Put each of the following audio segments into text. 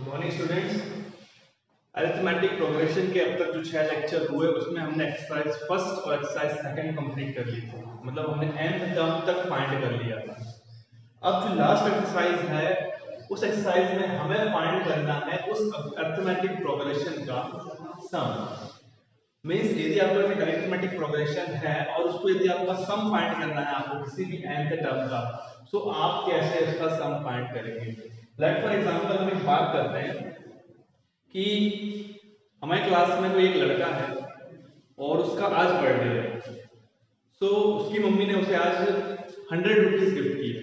Good morning students. Arithmetic progression के अब तक जो 6 लेक्चर हुए उसमें हमने एक्सरसाइज फर्स्ट और एक्सरसाइज सेकंड कंप्लीट कर ली थी, मतलब हमने nth टर्म तक फाइंड कर लिया था। अब जो लास्ट एक्सरसाइज है उस एक्सरसाइज में हमें फाइंड करना है उस अरिथमेटिक प्रोग्रेशन का सम। मींस यदि आपको एक अरिथमेटिक प्रोग्रेशन है और उसको यदि आपका सम फाइंड करना है आपको किसी भी nth टर्म का, तो आप कैसे उसका सम फाइंड करेंगे। लेट फॉर एग्जांपल हम एक बात करते हैं कि हमारे क्लास में कोई एक लड़का है और उसका आज बर्थडे है। सो उसकी मम्मी ने उसे आज 100 रुपीज गिफ्ट किए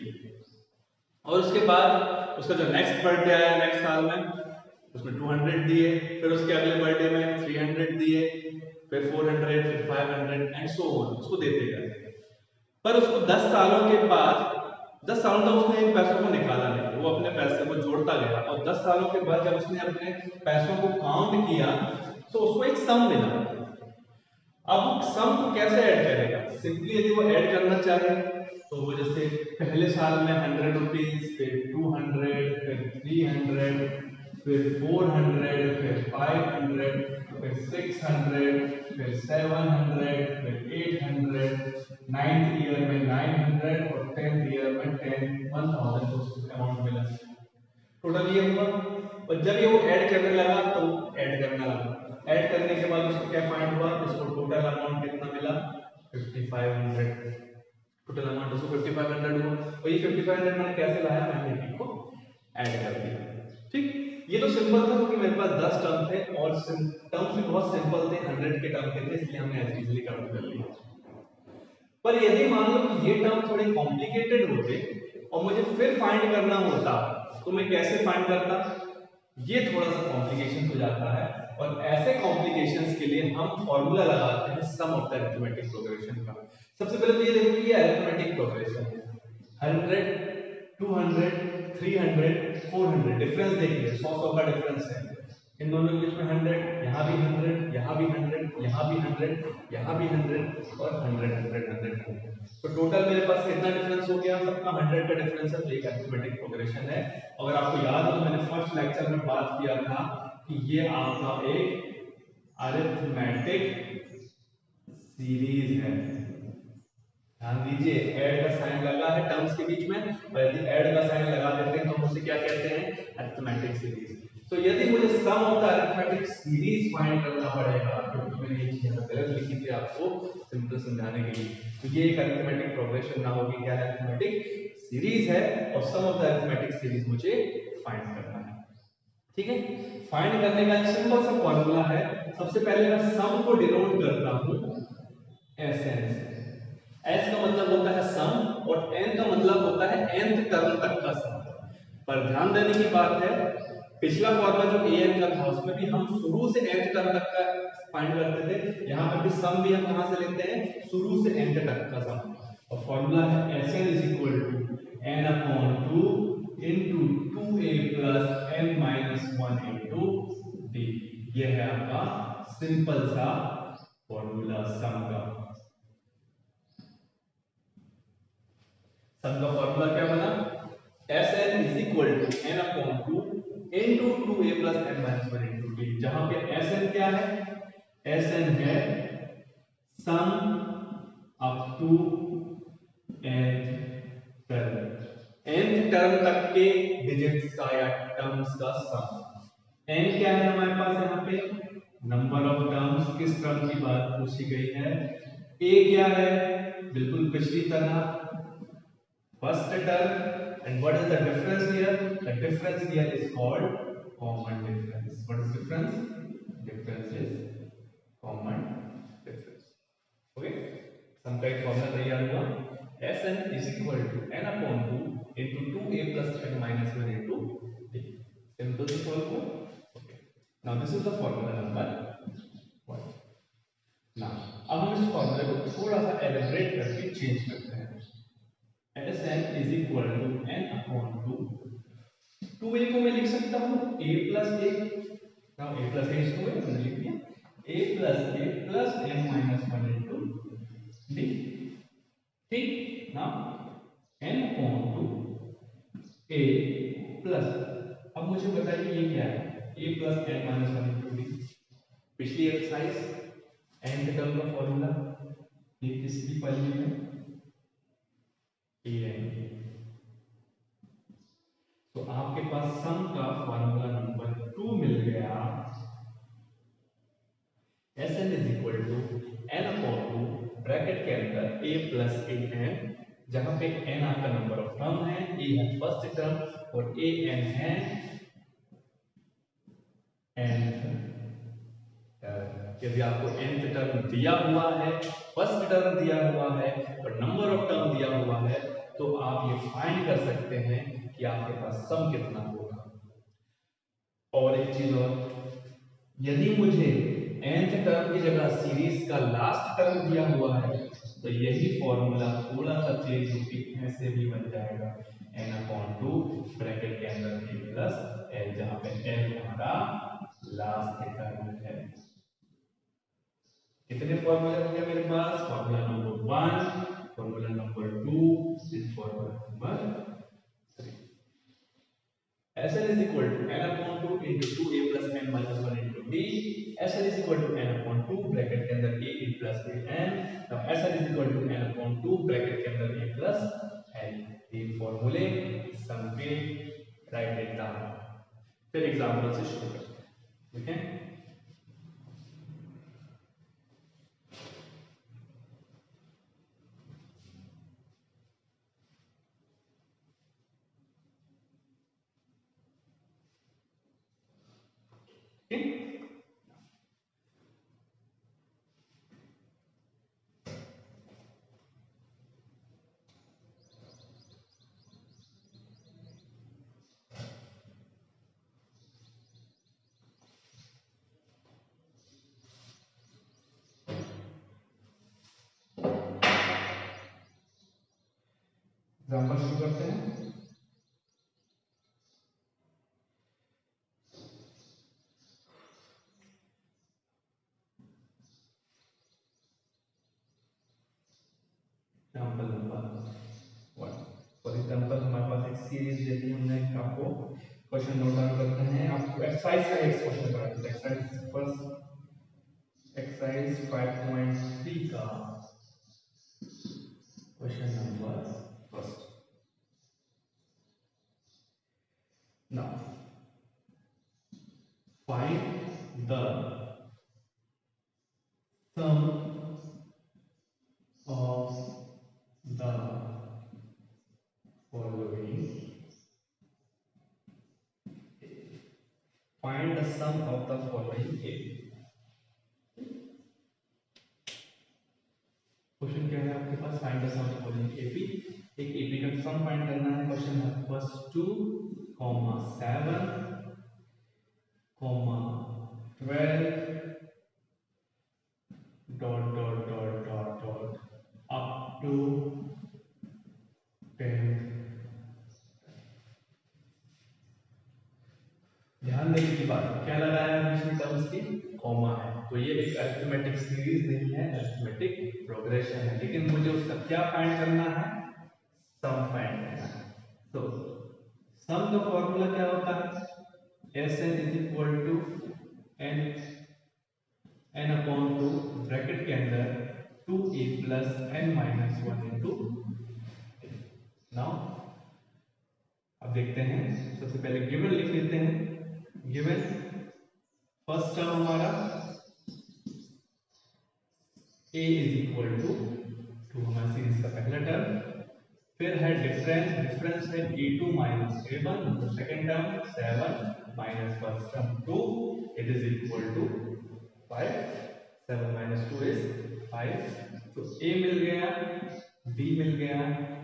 और उसके बाद उसका जो नेक्स्ट बर्थडे आया नेक्स्ट साल में उसमें 200 दिए, फिर उसके अगले बर्थडे में 300 दिए, फिर 400, फिर 500 एंड सो ऑन उसको देते गए। पर उसको 10 सालों के बाद 10 सालों तक उसने इन पैसों को निकाला नहीं, वो अपने पैसे को जोड़ता गया और 10 सालों के बाद जब उसने अपने पैसों को काउंट किया तो उसको एक सम मिला। अब सम को कैसे ऐड करेगा? सिंपली यदि वो ऐड करना चाहे तो वो जैसे पहले साल में 100 रुपीज, फिर 200, फिर 300, फिर 400, फिर 500, फिर 600, फिर 700, फिर 800, 9th ईयर में 900 और 10th ईयर में 1000 अमाउंट मिला। टोटल ये हुआ और जब ये वो ऐड करने लगा तो ऐड करना लगा। ऐड करने के बाद उसको क्या फाइंड हुआ? इसको टोटल अमाउंट कितना मिला? 5500। टोटल अमाउंट उसको 5500 हुआ और ये 5500 मैंने कैसे लाया? मैंने इनको ऐड कर दिया। ठीक, ये तो सिंपल था क्योंकि मेरे पास 10 टर्म थे और टर्म्स भी बहुत सिंपल थे, 100 के टर्म के थे, इसलिए हमने ऐसे इजीली काउंट कर लिया। पर यदि मान लो कि ये टर्म थोड़े कॉम्प्लिकेटेड होते और मुझे फिर फाइंड करना होता तो मैं कैसे फाइंड करता? ये थोड़ा सा कॉम्प्लिकेशन हो जाता है और ऐसे कॉम्प्लिकेशंस के लिए हम फॉर्मूला लगाते हैं सम ऑफ द अरिथमेटिक प्रोग्रेशन का। सबसे पहले तो ये देखो कि ये अरिथमेटिक प्रोग्रेशन है। 100, 200, 300, 400 डिफरेंस देखिए, 100 का डिफरेंस है इन दोनों के बीच में। 100, यहाँ भी 100, यहाँ भी 100, यहाँ भी 100, यहाँ भी 100 और 100, 100, 100। तो टोटल मेरे पास कितना डिफरेंस हो गया? सबका 100 का डिफरेंस है, तो एक अरिथमेटिक प्रोग्रेशन है। अगर आपको याद हो तो मैंने फर्स्ट लेक्चर में बात किया था कि ये आपका एक अरिथमेटिक सीरीज है। ध्यान दीजिए, ऐड का साइन लगा है टर्म्स के बीच में और यदि ऐड का साइन लगा देते हैं तो हम उसे क्या कहते हैं? Arithmetic series. तो यदि मुझे sum of the arithmetic series find करना पड़ेगा, क्योंकि मैंने ये चीज गलत लिखी थी आपको सिंपल समझाने के लिए, तो ये एक अरिथमेटिक प्रोग्रेशन ना होगी, क्या है? अरिथमेटिक सीरीज है और सम ऑफ द अरिथमेटिक सीरीज मुझे फाइंड करना है। ठीक है, फाइंड करने का एक सिंपल सा फॉर्मूला है। सबसे पहले मैं सम को डिनोट करता हूं एसएन से। एस का मतलब होता है सम और एन का मतलब होता है nth टर्म तक का सम। पर ध्यान देने की बात है, पिछला फॉर्मूला जो an का था उसमें भी हम शुरू से nth टर्म तक का फाइंड करते थे, यहाँ पर भी सम भी हम कहां से लेते हैं? शुरू से nth तक का सम। और फॉर्मूला है Sn is equal to n upon 2 into 2a plus n minus 1 into d। ये है आपका सिंपल सा फॉर्मूला सम का। सम का फॉर्मूला क्या बना? Sn is equal to n upon 2 into 2a plus n minus 1 into d, जहां पे Sn क्या है? Sn है sum up to nth term, nth term तक के डिजिट्स का या टर्म्स का सम। n क्या है हमारे पास? यहाँ पे नंबर ऑफ टर्म्स, किस टर्म की बात पूछी गई है? a क्या है? बिल्कुल पिछली तरह first term, and what is the difference here? The difference here is called common difference. What is difference? Difference is common difference. Okay, सम का एक फॉर्मूला तैयार हुआ, Sn is equal to n upon 2 into 2a plus n minus 1 into d. Simple to solve for. Okay, now this is the formula number 1. now अब हम इस फॉर्मूले को थोड़ा सा एलिब्रेट करके चेंज करते हैं। Sn is equal to n upon 2। 2a को मैं लिख सकता हूँ a plus a। now a plus a is 2a, मैंने लिख दिया a plus a plus n minus 1 into d। ठीक, now n upon 2 a plus, अब मुझे बताइए ये क्या है, a plus N minus one into D. पिछली एक्सरसाइज एन के टर्म का फॉर्मूला ये किसकी पहली है, ए एन। तो आपके पास सम का फॉर्मूला नंबर 2 मिल गया, S N is equal to N upon two bracket के अंदर ए प्लस ए एन, जहां पे एन आपका नंबर ऑफ टर्म है, ए है फर्स्ट टर्म और ए एन है nth टर्म। यदि आपको nth टर्म दिया हुआ है, फर्स्ट टर्म दिया हुआ है और नंबर ऑफ टर्म दिया हुआ है, तो आप ये फाइंड कर सकते हैं कि आपके पास सम कितना होगा। और एक चीज और, यदि मुझे nth टर्म की जगह सीरीज का लास्ट टर्म दिया हुआ है, तो यही फॉर्मूला थोड़ा सा चेंज होकर ऐसे भी बन जाएगा n अपॉन टू ब्रैकेट के अंदर a प्लस l, जहां पे l हमारा लास्ट टर्म है। कितने फॉर्मूले हो गए मेरे पास, formula number 1, formula number 2 and formula number 3। SL is equal to n upon 2 into 2a plus n minus 1 into d। SL is equal to n upon 2 bracket के अंदर a in plus a n। now SL is equal to n upon 2 bracket के अंदर a plus n। ये फॉर्मूले सम के right it down. फिर example से शुरू करते हैं, ठीक है। एग्जांपल शुरू करते हैं। एग्जांपल नंबर 1, फॉर एग्जांपल हमारे पास एक सीरीज दी थी, हमने आपको क्वेश्चन नोट डाउन करते हैं। आपको एक्सरसाइज का एक क्वेश्चन करा था, एक्सरसाइज फर्स्ट एक्सरसाइज 5.3 का question number first. Now find the sum of the following, find the sum of the following AP। Question क्या है आपके पास, find the sum of the following AP. एक एपी का सम फाइंड करना है। Question है first 2, 7, 12 dot dot dot dot dot up to 10। ध्यान देने की बात, क्या लगाया है बीच में टर्म्स की, कॉमा है। तो ये एक अरिथमेटिक सीरीज नहीं है, अरिथमेटिक प्रोग्रेशन है, लेकिन मुझे उसका क्या फाइंड करना है, सम फाइंड करना है। तो सम का फॉर्मूला क्या होता है, Sn is equal to n upon 2 bracket के अंदर 2a plus n minus 1 into. Now अब देखते हैं, सबसे पहले गिवन लिख लेते हैं। गिवन फर्स्ट टर्म हमारा a इज इक्वल टू हमारा सीरीज का पहला टर्म, फिर है डिफरेंस, डिफरेंस है a2 माइनस a1, तो second term 7 minus first term 2, it is equal to 5। 7 minus 2 is 5। तो a मिल गया, b मिल गया,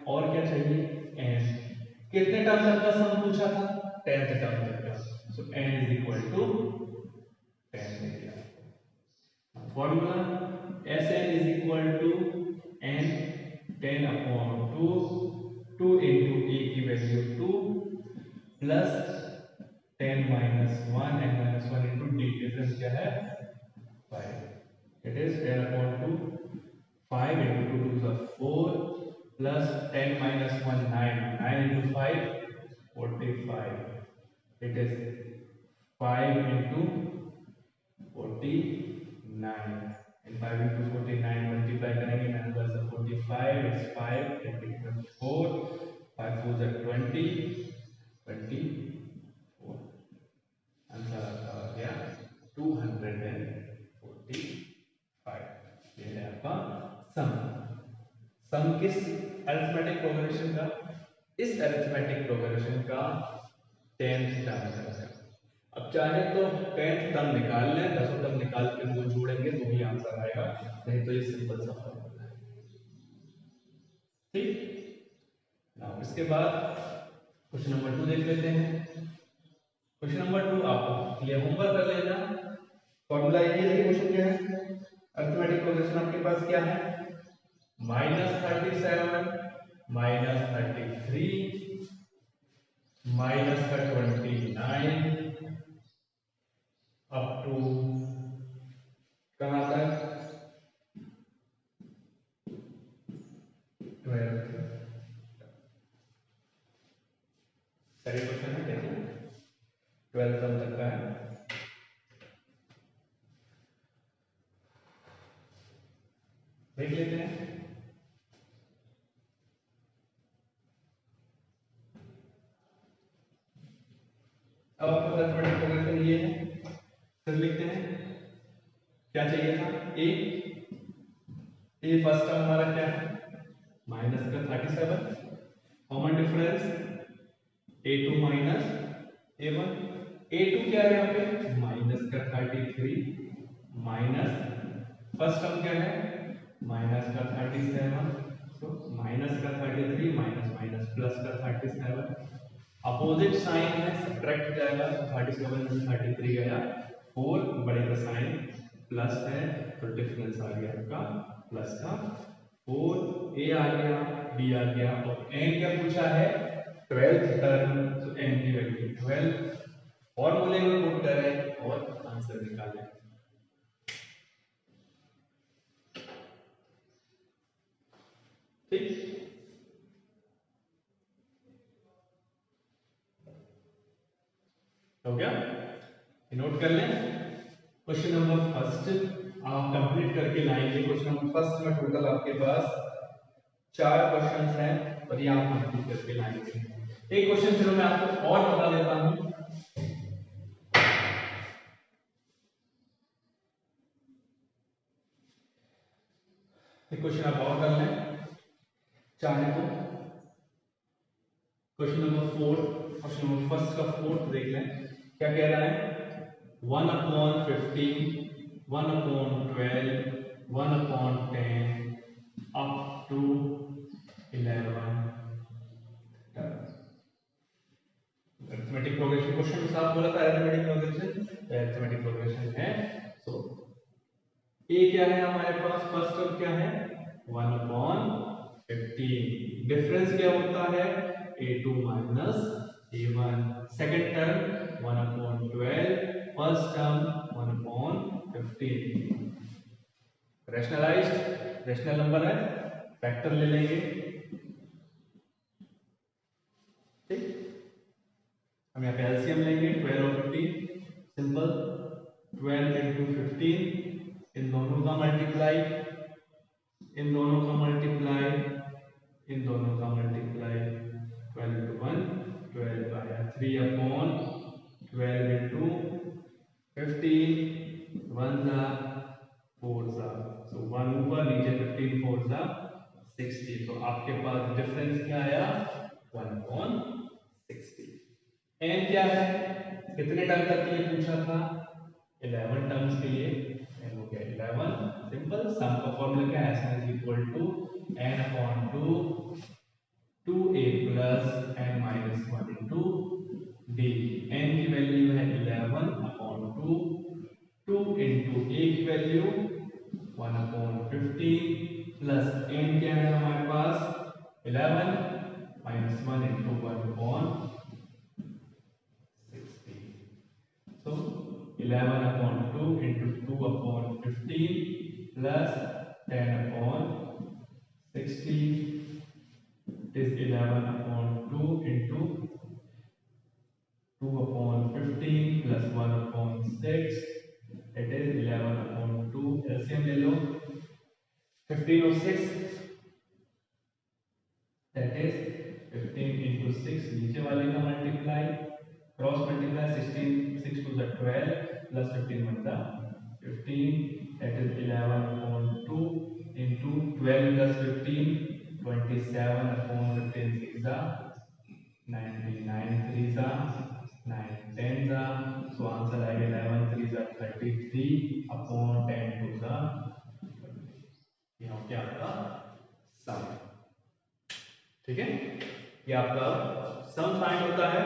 और क्या चाहिए, n। कितने टर्म तक का सम पूछा था, 10th टर्म तक का। So n is equal to 10 मिल गया। Formula Sn is equal to n 10 upon 2 into a की value 2 plus 10 minus 1 n minus 1 into d, difference क्या है 5। It is 10 upon 2, 5 into 2 is 4 plus 10 minus 1 9, 9 into 5 45, it is 5 into 49 and 5 into 49 multiply करेंगे 9 plus 45 it's 5 into 4 5 4 is 20 24 answer आपका आ गया 245 ये है आपका सम सम किस अरिथमेटिक प्रोग्रेशन का इस अरिथमेटिक प्रोग्रेशन का 10th टर्म का अब चाहे तो 10th टर्म निकाल लें 10th टर्म निकाल के वो जोड़ेंगे तो भी आंसर आएगा नहीं तो ये सिंपल सा फॉर्मूला है ठीक नाउ इसके बाद क्वेश्चन नंबर 2 देख लेते हैं क्वेश्चन नंबर 2 आप ये होमवर्क कर लेना फॉर्मूला ये देखिए क्वेश्चन क्या है अरिथमेटिक प्रोग्रेशन आपके पास क्या है -37 -33 -29 अप टू कहां तक 12 सही क्वेश्चन है देखिए 12 तक का है देख लेते हैं अब आपको अरिथमेटिक प्रोग्रेशन ये है फिर लिखते हैं क्या चाहिए था ए फर्स्ट टर्म हमारा क्या है माइनस का 37 common difference a2 minus a1 a2 क्या है यहाँ पे माइनस का 33 माइनस फर्स्ट टर्म क्या है माइनस का 37 तो माइनस का 33 माइनस माइनस प्लस का 37 अपोजिट साइन है सब्ट्रैक्ट जाएगा 37 में 33 गया 4 बड़े का साइन प्लस है तो डिफरेंस आ गया आपका प्लस का 4 a आ गया b आ गया और n क्या पूछा है 12th टर्म तो n की वैल्यू 12 फॉर्मूले में पुट करें और आंसर निकालें ठीक हो गया नोट कर लें क्वेश्चन नंबर फर्स्ट आप कंप्लीट करके लाएंगे क्वेश्चन नंबर फर्स्ट में टोटल आपके पास 4 क्वेश्चंस हैं और ये आप कंप्लीट करके लाएंगे एक क्वेश्चन चलो मैं आपको और बता देता हूं एक क्वेश्चन आप और कर लें चाहे तो question number 4 question number first का 4th देख लें क्या कह रहा है 1/15 1/12 1/10 up to 11 arithmetic progression question में साफ बोला था अरिथमेटिक प्रोग्रेशन है सो ए क्या है हमारे पास फर्स्ट टर्म क्या है 1/15 डिफरेंस क्या होता है a2 minus a1 second term 1/12 first term 1/15 rational number है फैक्टर ले लेंगे ठीक हम यहाँ पे एलसीएम लेंगे 12 और 15 सिंपल 12 into 15 इन दोनों का मल्टीप्लाई इन दोनों का मल्टीप्लाई 12 into 1 12 आया 3/12 into 15 1 जा 4 जा सो 1 ऊपर नीचे 15 4 जा 60 तो आपके पास डिफरेंस क्या आया 1/60 n क्या है कितने टर्म तक के लिए पूछा था 11 टर्म्स के लिए n हो गया 11 सिंपल सम का फॉर्मूला क्या है n is equal to n/2 2a plus n minus 1 into d n की वैल्यू है 11/2 2 into a की वैल्यू 1/15 प्लस n क्या है हमारे पास 11 minus 1 into 1/60 so 11/2 into 2/15 plus 10/60 is 11/2 into 2/15 1/6, it is 11/2, LCM ले लो, 15 और 6 that is 15 into 6, नीचे वाले का multiply, cross multiply, 16 6 to the 12 plus 15 1 the 15, that is 11/2 into 12 plus 15, 27/15, 6 the 99, 3 the 9, 10 the, so answer आएगा 11 3 the 33/10 to the, यहाँ क्या आपका सम, ठीक है, ये आपका सम फाइंड होता है,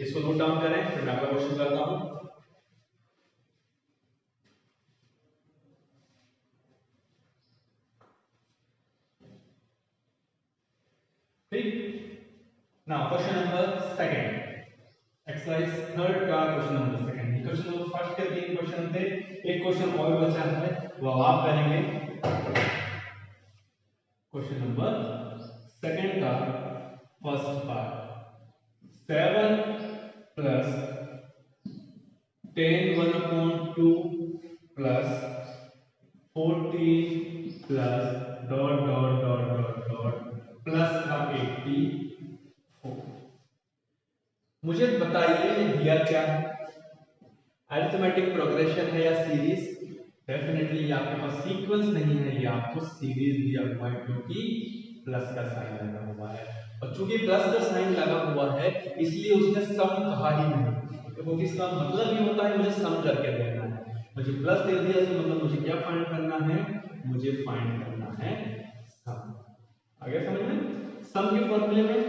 इसको नोट डाउन करें, फिर मैं अगला क्वेश्चन करता हूं। ठीक, now question number second, exercise third का question number second. Question number first के 3 क्वेश्चन थे, एक क्वेश्चन और बचा है वो आप करेंगे। क्वेश्चन नंबर सेकंड का first part, 7 plus 10 1/2 plus 14 plus dot dot dot dot dot plus का 84। मुझे बताइए ये दिया क्या है, अरिथमेटिक प्रोग्रेशन है या सीरीज? डेफिनेटली ये आपके पास सीक्वेंस नहीं है, ये आपको सीरीज दिया हुआ है क्योंकि प्लस का साइन लगा हुआ है, और चूंकि प्लस का साइन लगा हुआ है इसलिए उसने सम कहा ही नहीं, क्योंकि इसका मतलब ये होता है मुझे सम करके देना है। मुझे प्लस दे दिया तो मतलब मुझे क्या फाइंड करना है, मुझे फाइंड करना है सम। आगे समझ में, सम के फॉर्मूले में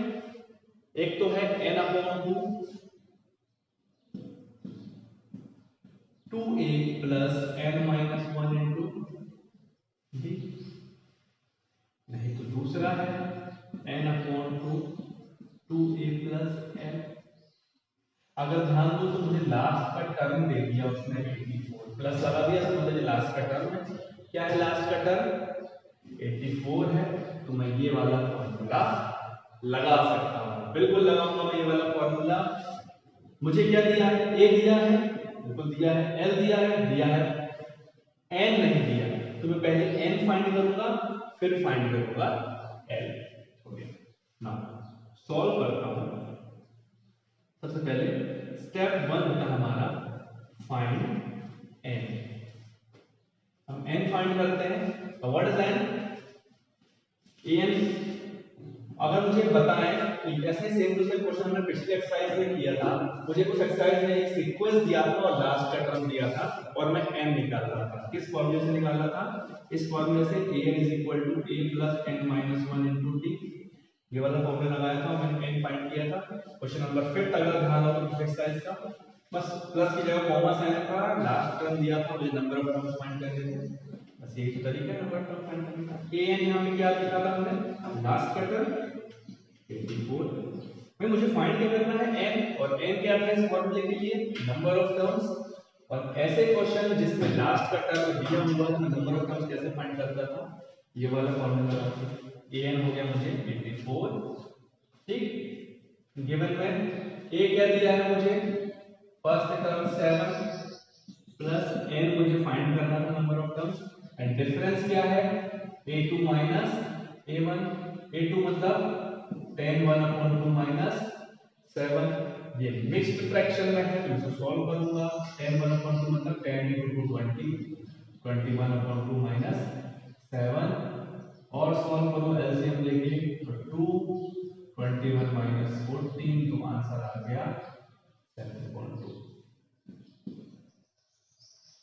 एक तो है n/2 2a plus n-1 into b, नहीं तो दूसरा है n/2 2a plus n। अगर ध्यान दो तो मुझे लास्ट का टर्म दे दिया उसने 84, प्लस लगा दिया तो मुझे लास्ट का टर्म है, क्या है लास्ट का टर्म 84 है, तो मैं ये वाला फॉर्मूला लगा सकता हूं, बिल्कुल लगाऊंगा मैं ये वाला फॉर्मूला। मुझे क्या दिया है, ए दिया है, बिल्कुल दिया है, एल दिया है, एन नहीं दिया, तो मैं पहले एन फाइंड करूंगा फिर फाइंड करूंगा एल। हो गया, नाउ सॉल्व करता हूं। सबसे पहले स्टेप 1 होता है हमारा फाइंड एन, हम एन फाइंड करते हैं। What is an? एन अगर मुझे बताएं, ऐसे सेम टू सेम क्वेश्चन हमने पिछले एक्सरसाइज में किया था, मुझे कुछ एक्सरसाइज में एक सीक्वेंस दिया था और लास्ट का टर्म दिया था और मैं एन निकाल रहा था, किस फॉर्मूले से निकाल रहा था, इस फॉर्मूले से an = a plus n-1 into d, ये वाला फॉर्मूला लगाया था और मैंने n फाइंड किया था। क्वेश्चन नंबर 5 अगर ध्यान हो तो एक्सरसाइज का बस प्लस की जगह कॉमा साइन था, लास्ट टर्म दिया था, मुझे नंबर ऑफ टर्म्स फाइंड करने थे, बस यही तो तरीका है नंबर ऑफ टर्म फाइंड करने का। an यहां पे क्या लिखा था हमने, लास्ट का टर्म 84, भाई मुझे फाइंड क्या करना है n, और n क्या था इस फॉर्मूले के लिए, नंबर ऑफ टर्म्स। और ऐसे क्वेश्चन जिसमें लास्ट का टर्म दिया हुआ है मैं नंबर ऑफ टर्म्स कैसे फाइंड करता था, ये वाला फॉर्मूला लगा के an हो गया मुझे 84, ठीक। गिवन में a क्या दिया है मुझे, फर्स्ट टर्म 7 प्लस n मुझे फाइंड करना था number of terms, and difference क्या है a2 माइनस a1, a2 मतलब 10 1/2 माइनस 7, ये मिक्स्ड फ्रैक्शन में है तो इसे सॉल्व करूंगा, 10 1/2 मतलब 10 × 2 20, 21/2 माइनस 7, और सॉल्व करो एलसीएम लेके तो 2 21 माइनस 14, तो आंसर आ गया 7.2।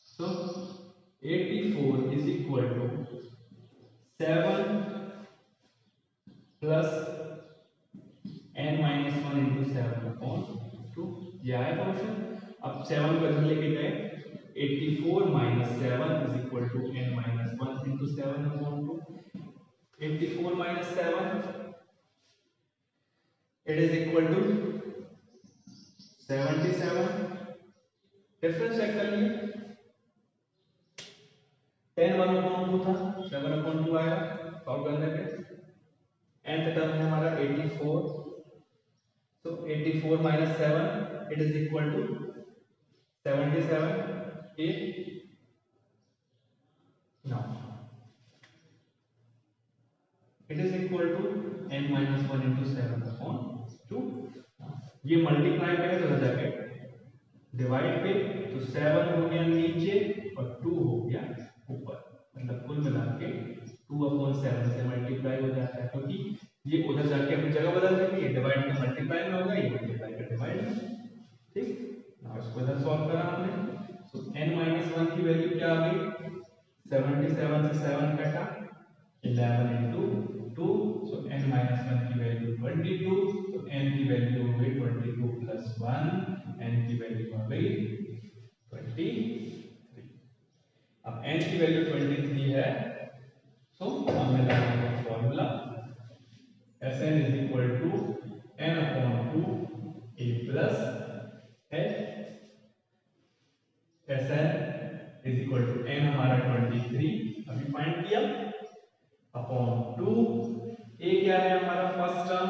So 84 is equal to 7 plus n-1 into 7/2, ये आया क्वेश्चन। अब 7 को इधर लेके गए, 84 minus 7 is equal to n-1 into 7/2, 84 minus 7 it is equal to 77, difference check कर लिए, 10 1/2 था, 7/2 आएगा सॉल्व करने पे, nth टर्म है हमारा 84, so 84 minus 7 it is equal to 77 a now it is equal to n minus 1 into 7 upon 2। ये multiply पे है तो जाके डिवाइड पे, तो 7 हो गया नीचे और 2 हो गया ऊपर, मतलब कुल मिला के 2 अपॉन 7 से मल्टीप्लाई हो जाता है, क्योंकि ये उधर जाके अपनी जगह बदल देती है, डिवाइड का मल्टीप्लाई में होगा, ये मल्टीप्लाई का डिवाइड में। ठीक, now इसको इधर सॉल्व करा हमने, तो n माइनस 1 की वैल्यू क्या आ गई, 77 से 7 कटा 11 into 2, so n minus 1 की वैल्यू 22, तो n की वैल्यू हो गई 22 plus 1, n की वैल्यू आ गई 23। अब n की वैल्यू 23 है, तो हमने लगाया formula Sn is equal to n upon 2 a plus h। Sn is equal to n हमारा 23 अभी फाइंड किया, अपॉन 2 a क्या है हमारा फर्स्ट टर्म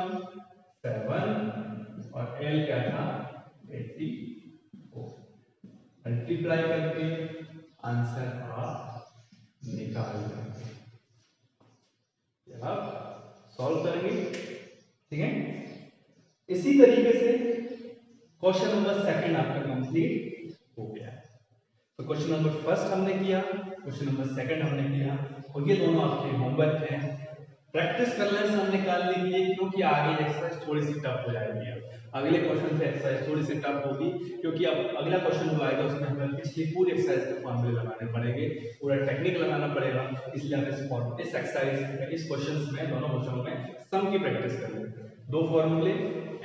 7 और l क्या था 84, मल्टीप्लाई करके आंसर आप निकाल लेंगे। अब सॉल्व करेंगे, ठीक है। इसी तरीके से क्वेश्चन नंबर सेकंड आपका कंप्लीट हो गया है। तो क्वेश्चन नंबर फर्स्ट हमने किया, क्वेश्चन नंबर सेकंड हमने किया, और ये दोनों आपके होमवर्क हैं। प्रैक्टिस कर लें सब निकालने के लिए, क्योंकि आगे एक्सरसाइज थोड़ी सी टफ हो जाएगी। अगले क्वेश्चन से एक्सरसाइज थोड़ी सी टफ होगी, क्योंकि अब अगला क्वेश्चन जो आएगा उसमें हमें पिछली पूरी एक्सरसाइज के फॉर्मूले लगाने पड़ेंगे, पूरा टेक्निक लगाना पड़ेगा। इसलिए हम इस एक्सरसाइज इस क्वेश्चंस में दोनों क्वेश्चनों में सम की प्रैक्टिस कर लेंगे। दो फॉर्मूले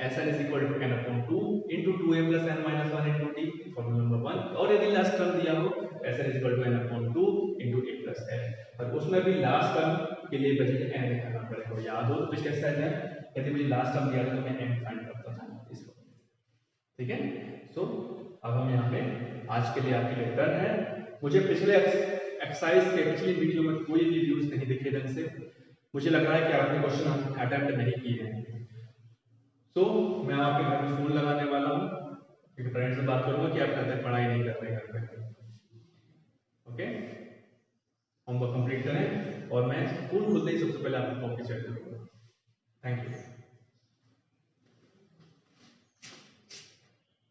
Sn is equal to n upon 2 into 2a plus n minus 1 into t, formula number 1। और यदि लास्ट टर्म दिया हो Sn is equal to n upon 2 into a plus n, और उसमें भी लास्ट टर्म के लिए मुझे n निकालना पड़ेगा। याद हो तो पिछले एक्सरसाइज में यदि मुझे लास्ट टर्म दिया था तो मैं n फाइंड करता था इसको, ठीक है। सो अब हम यहाँ पे आज के लिए आपके लिए डन है। मुझे पिछले एक्सरसाइज के पिछली वीडियो में कोई भी व्यूज नहीं दिखे ढंग से, मुझे लग रहा है कि आपने क्वेश्चन अटेम्प्ट नहीं किए हैं। तो मैं आपके घर में फोन लगाने वाला हूँ, क्योंकि पेरेंट्स से बात करूंगा कि आप घर तक पढ़ाई नहीं कर रहे घर पे, ओके। होमवर्क कंप्लीट करें, और मैं स्कूल खुलते ही सबसे पहले आपको कॉपी चेक करूँगा।